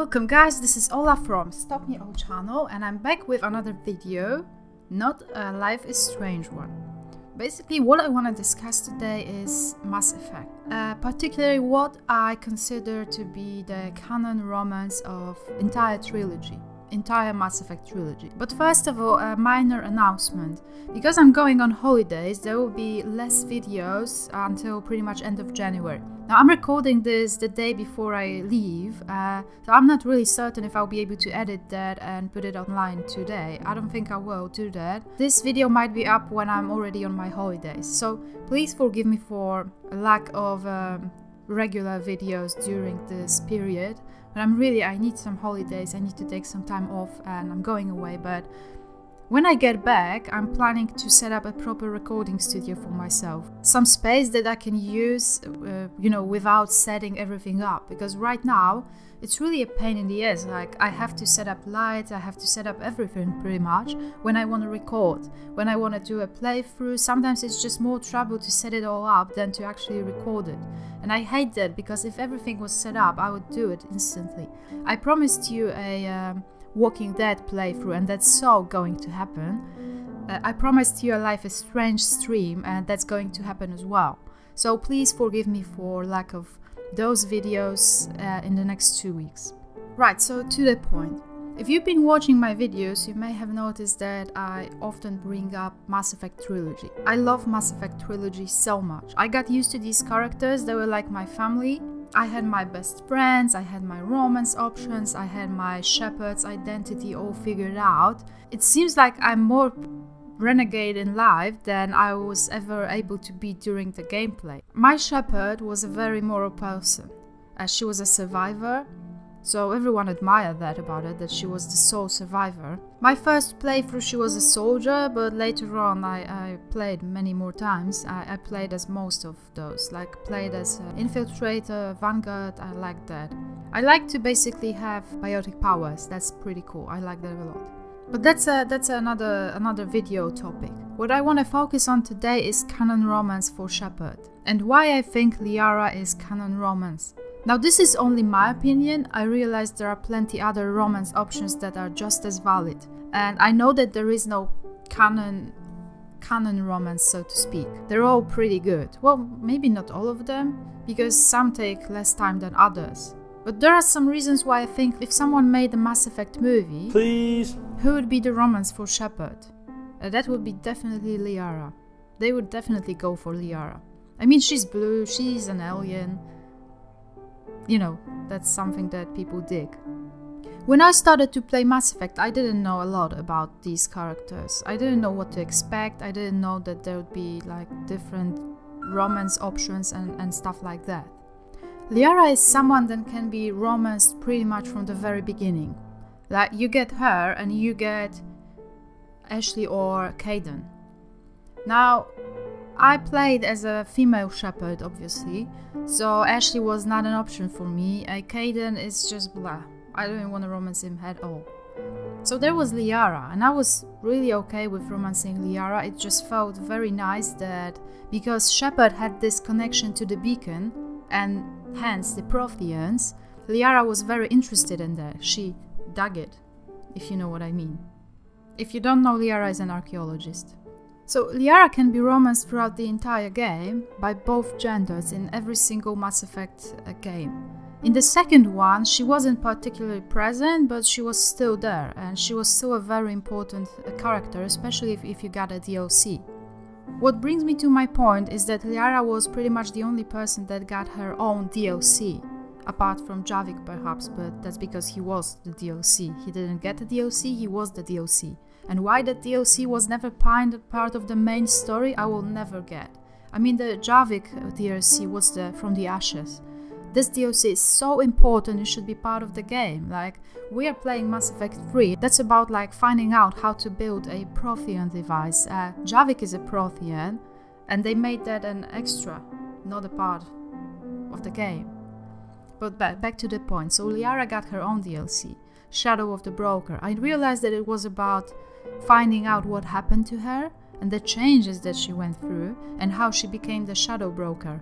Welcome guys, this is Ola from Stop Me All channel and I'm back with another video, not a Life is Strange one. Basically what I want to discuss today is Mass Effect, particularly what I consider to be the canon romance of entire Mass Effect trilogy. But first of all, a minor announcement. Because I'm going on holidays, there will be less videos until pretty much end of January. Now I'm recording this the day before I leave, so I'm not really certain if I'll be able to edit that and put it online today. I don't think I will do that. This video might be up when I'm already on my holidays, so please forgive me for a lack of regular videos during this period. But I need some holidays, I need to take some time off and I'm going away, but when I get back, I'm planning to set up a proper recording studio for myself. Some space that I can use, without setting everything up. Because right now, it's really a pain in the ass. Like, I have to set up lights, I have to set up everything pretty much when I want to record. When I want to do a playthrough, sometimes it's just more trouble to set it all up than to actually record it. And I hate that, because if everything was set up, I would do it instantly. I promised you a Walking Dead playthrough, and that's so going to happen. I promised you a Life is Strange stream, and that's going to happen as well. So please forgive me for lack of those videos in the next 2 weeks. Right, so to the point. If you've been watching my videos, you may have noticed that I often bring up Mass Effect trilogy. I love Mass Effect trilogy so much. I got used to these characters, they were like my family. I had my best friends, I had my romance options, I had my Shepard's identity all figured out. It seems like I'm more renegade in life than I was ever able to be during the gameplay. My Shepard was a very moral person. She was a survivor, so everyone admired that about her, that she was the sole survivor. My first playthrough she was a soldier, but later on I played many more times. I played as most of those, like played as infiltrator, vanguard. I like that. I like to basically have biotic powers, that's pretty cool, I like that a lot. But that's another video topic. What I want to focus on today is canon romance for Shepard, and why I think Liara is canon romance. Now this is only my opinion. I realize there are plenty other romance options that are just as valid. And I know that there is no canon romance, so to speak. They're all pretty good. Well, maybe not all of them, because some take less time than others. But there are some reasons why I think if someone made a Mass Effect movie, please, who would be the romance for Shepard? That would be definitely Liara. They would definitely go for Liara. I mean, she's blue, she's an alien. You know, that's something that people dig. When I started to play Mass Effect, I didn't know a lot about these characters. I didn't know what to expect. I didn't know that there would be like different romance options and stuff like that. Liara is someone that can be romanced pretty much from the very beginning. Like, you get her and you get Ashley or Kaidan. Now, I played as a female Shepard, obviously, so Ashley was not an option for me. Kaidan is just blah. I don't even want to romance him at all. So there was Liara, and I was really okay with romancing Liara. It just felt very nice that because Shepard had this connection to the beacon, and hence the Protheans, Liara was very interested in that. She dug it, if you know what I mean. If you don't know, Liara is an archaeologist. So Liara can be romanced throughout the entire game by both genders in every single Mass Effect game. In the second one, she wasn't particularly present, but she was still there, and she was still a very important character, especially if you got a DLC. What brings me to my point is that Liara was pretty much the only person that got her own DLC, apart from Javik perhaps, but that's because he was the DLC. He didn't get the DLC, he was the DLC. And why that DLC was never part of the main story, I will never get. I mean, the Javik DLC was from the Ashes. This DLC is so important, it should be part of the game. Like, we are playing Mass Effect 3, that's about like finding out how to build a Prothean device. Javik is a Prothean, and they made that an extra, not a part of the game. But back to the point. So Liara got her own DLC, Shadow of the Broker. I realized that it was about finding out what happened to her and the changes that she went through and how she became the Shadow Broker.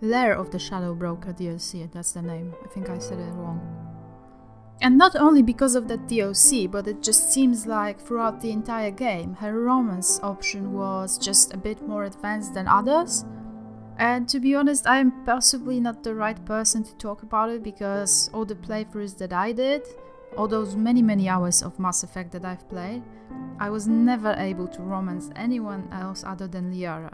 Lair of the Shadow Broker DLC, that's the name. I think I said it wrong. And not only because of that DOC, but it just seems like throughout the entire game, her romance option was just a bit more advanced than others. And to be honest, I am possibly not the right person to talk about it, because all the playthroughs that I did, all those many hours of Mass Effect that I've played, I was never able to romance anyone else other than Liara.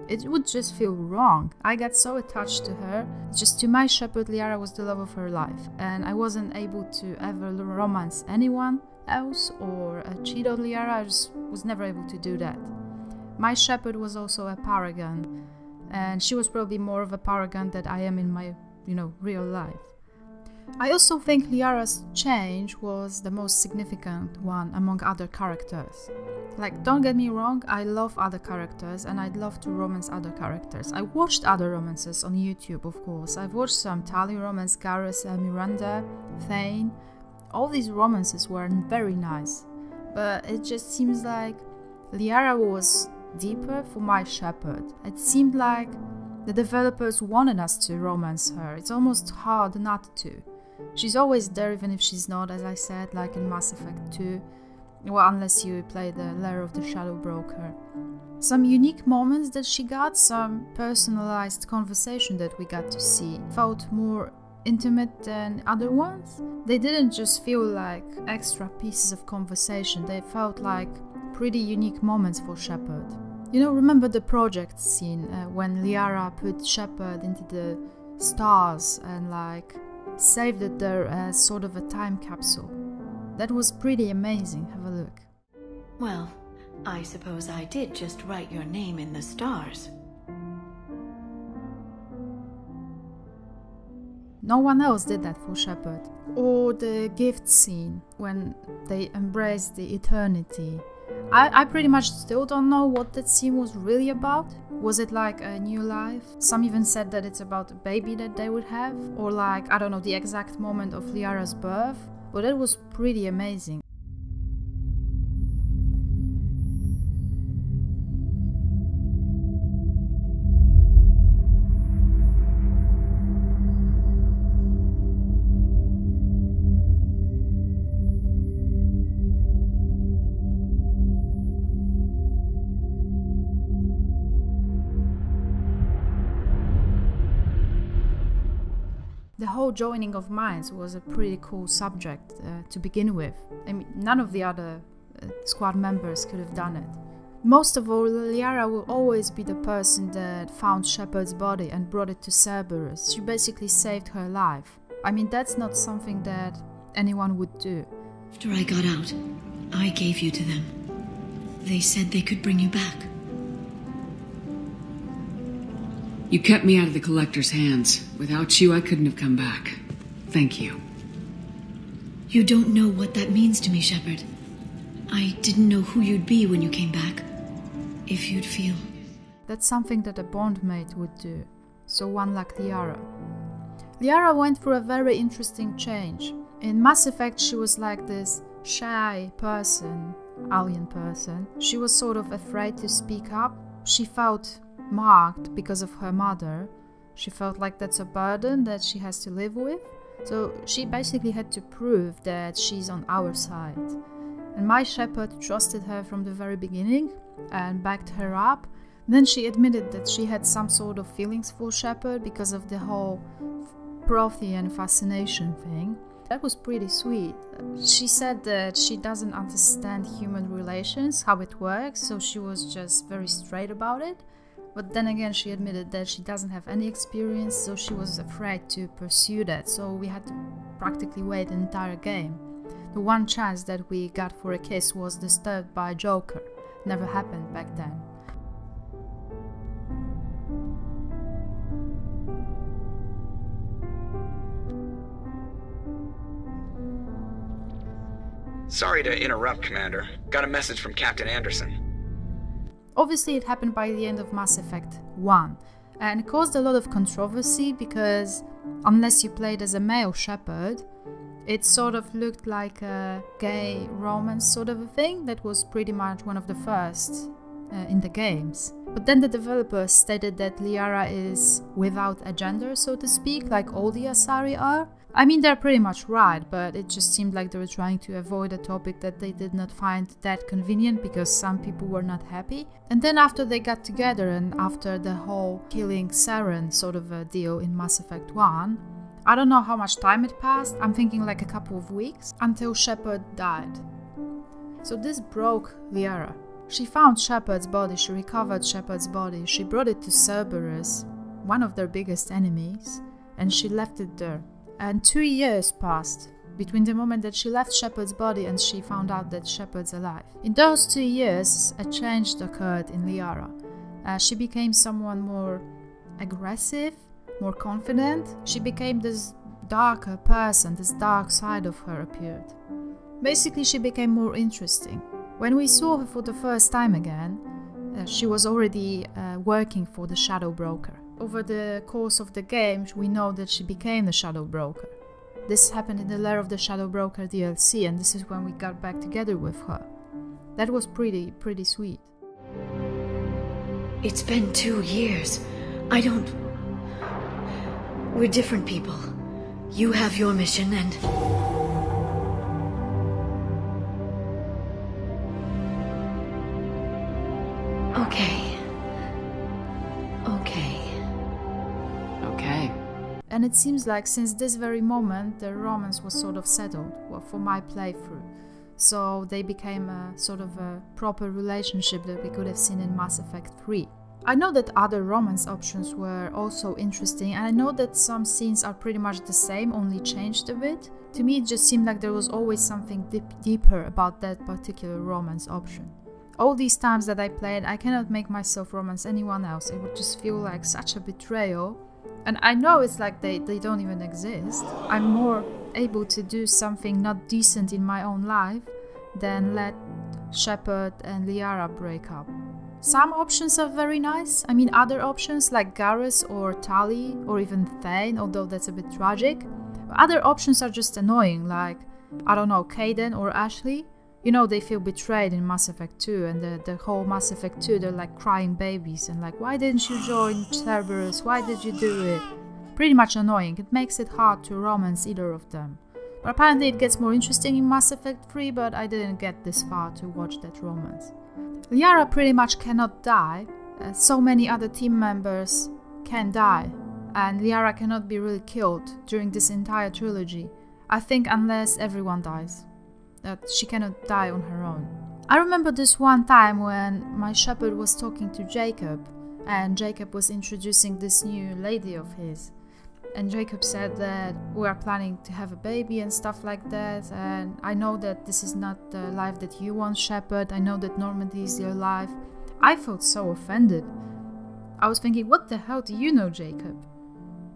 It would just feel wrong. I got so attached to her. Just to my Shepard, Liara was the love of her life, and I wasn't able to ever romance anyone else or cheat on Liara. I just was never able to do that. My Shepard was also a paragon, and she was probably more of a paragon than I am in my, real life. I also think Liara's change was the most significant one among other characters. Like, don't get me wrong, I love other characters and I'd love to romance other characters. I watched other romances on YouTube, of course. I've watched some Tali romance, Garrus, Miranda, Thane. All these romances were very nice. But it just seems like Liara was deeper for my Shepard. It seemed like the developers wanted us to romance her. It's almost hard not to. She's always there even if she's not, as I said, like in Mass Effect 2. Well, unless you play the Lair of the Shadow Broker. Some unique moments that she got, some personalized conversation that we got to see, felt more intimate than other ones. They didn't just feel like extra pieces of conversation, they felt like pretty unique moments for Shepard. Remember the project scene when Liara put Shepard into the stars and saved it there as sort of a time capsule? That was pretty amazing. Have a look. Well, I suppose I did just write your name in the stars. No one else did that for Shepard. Or the gift scene when they embraced the eternity. I pretty much still don't know what that scene was really about. Was it like a new life? Some even said that it's about a baby that they would have. Or I don't know, the exact moment of Liara's birth. But that was pretty amazing. The whole joining of minds was a pretty cool subject to begin with. I mean, none of the other squad members could have done it. Most of all, Liara will always be the person that found Shepard's body and brought it to Cerberus. She basically saved her life. I mean, that's not something that anyone would do. After I got out, I gave you to them. They said they could bring you back. You kept me out of the Collector's hands. Without you, I couldn't have come back. Thank you. You don't know what that means to me, Shepard. I didn't know who you'd be when you came back. If you'd feel... That's something that a bondmate would do. So one like Liara. Liara went through a very interesting change. In Mass Effect, she was like this shy person, alien person. She was sort of afraid to speak up. She felt marked because of her mother. She felt like that's a burden that she has to live with. So she basically had to prove that she's on our side. And my Shepard trusted her from the very beginning and backed her up. Then she admitted that she had some sort of feelings for Shepard because of the whole Prothean fascination thing. That was pretty sweet. She said that she doesn't understand human relations, how it works, so she was just very straight about it. But then again, she admitted that she doesn't have any experience, so she was afraid to pursue that. So we had to practically wait the entire game. The one chance that we got for a kiss was disturbed by Joker. Never happened back then. Sorry to interrupt, Commander. Got a message from Captain Anderson. Obviously, it happened by the end of Mass Effect 1, and it caused a lot of controversy because, unless you played as a male Shepard, it sort of looked like a gay romance sort of a thing. That was pretty much one of the first in the games. But then the developers stated that Liara is without a gender, so to speak, like all the Asari are. I mean, they're pretty much right, but it just seemed like they were trying to avoid a topic that they did not find that convenient because some people were not happy. And then after they got together and after the whole killing Saren sort of a deal in Mass Effect 1, I don't know how much time it passed, I'm thinking like a couple of weeks, until Shepard died. So this broke Liara. She found Shepard's body, she recovered Shepard's body, she brought it to Cerberus, one of their biggest enemies, and she left it there. And 2 years passed between the moment that she left Shepard's body and she found out that Shepard's alive. In those 2 years, a change occurred in Liara. She became someone more aggressive, more confident. She became this darker person, this dark side of her appeared. Basically, she became more interesting. When we saw her for the first time again, she was already working for the Shadow Broker. Over the course of the game, we know that she became the Shadow Broker. This happened in the Lair of the Shadow Broker DLC, and this is when we got back together with her. That was pretty sweet. It's been 2 years. We're different people. You have your mission and... Okay. And it seems like since this very moment, the romance was sort of settled, well, for my playthrough. So they became a sort of a proper relationship that we could have seen in Mass Effect 3. I know that other romance options were also interesting, and I know that some scenes are pretty much the same, only changed a bit. To me, it just seemed like there was always something deeper about that particular romance option. All these times that I played, I cannot make myself romance anyone else. It would just feel like such a betrayal. And I know it's like they don't even exist. I'm more able to do something not decent in my own life than let Shepard and Liara break up. Some options are very nice. I mean, other options like Garrus or Tali or even Thane, although that's a bit tragic. Other options are just annoying, like, I don't know, Kaidan or Ashley. You know, they feel betrayed in Mass Effect 2, and the whole Mass Effect 2, they're like crying babies and like, why didn't you join Cerberus? Why did you do it? Pretty much annoying. It makes it hard to romance either of them. But apparently it gets more interesting in Mass Effect 3, but I didn't get this far to watch that romance. Liara pretty much cannot die. So many other team members can die, and Liara cannot be really killed during this entire trilogy. I think unless everyone dies. That she cannot die on her own. I remember this one time when my Shepard was talking to Jacob, and Jacob was introducing this new lady of his. And Jacob said that we are planning to have a baby and stuff like that, and I know that this is not the life that you want, Shepard. I know that Normandy is your life. I felt so offended. I was thinking, what the hell do you know, Jacob?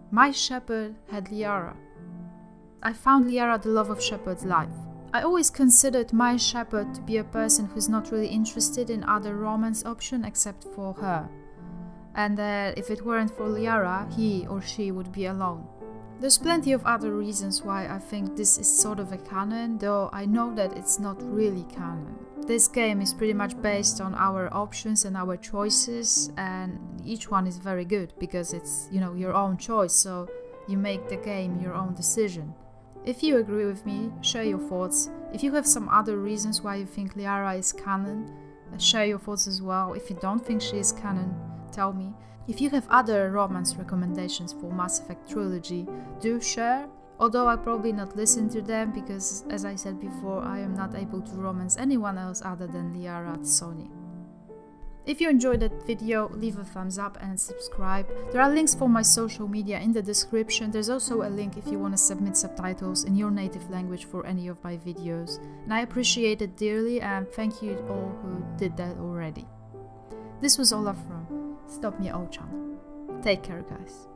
My Shepard had Liara. I found Liara the love of Shepard's life. I always considered my Shepard to be a person who's not really interested in other romance options except for her. And that if it weren't for Liara, he or she would be alone. There's plenty of other reasons why I think this is sort of a canon, though I know that it's not really canon. This game is pretty much based on our options and our choices, and each one is very good because it's, you know, your own choice, so you make the game your own decision. If you agree with me, share your thoughts. If you have some other reasons why you think Liara is canon, share your thoughts as well. If you don't think she is canon, tell me. If you have other romance recommendations for Mass Effect Trilogy, do share. Although I'll probably not listen to them because, as I said before, I am not able to romance anyone else other than Liara at Sony. If you enjoyed that video, leave a thumbs up and subscribe. There are links for my social media in the description. There's also a link if you want to submit subtitles in your native language for any of my videos. And I appreciate it dearly, and thank you all who did that already. This was Ola from Stop Me All channel. Take care, guys.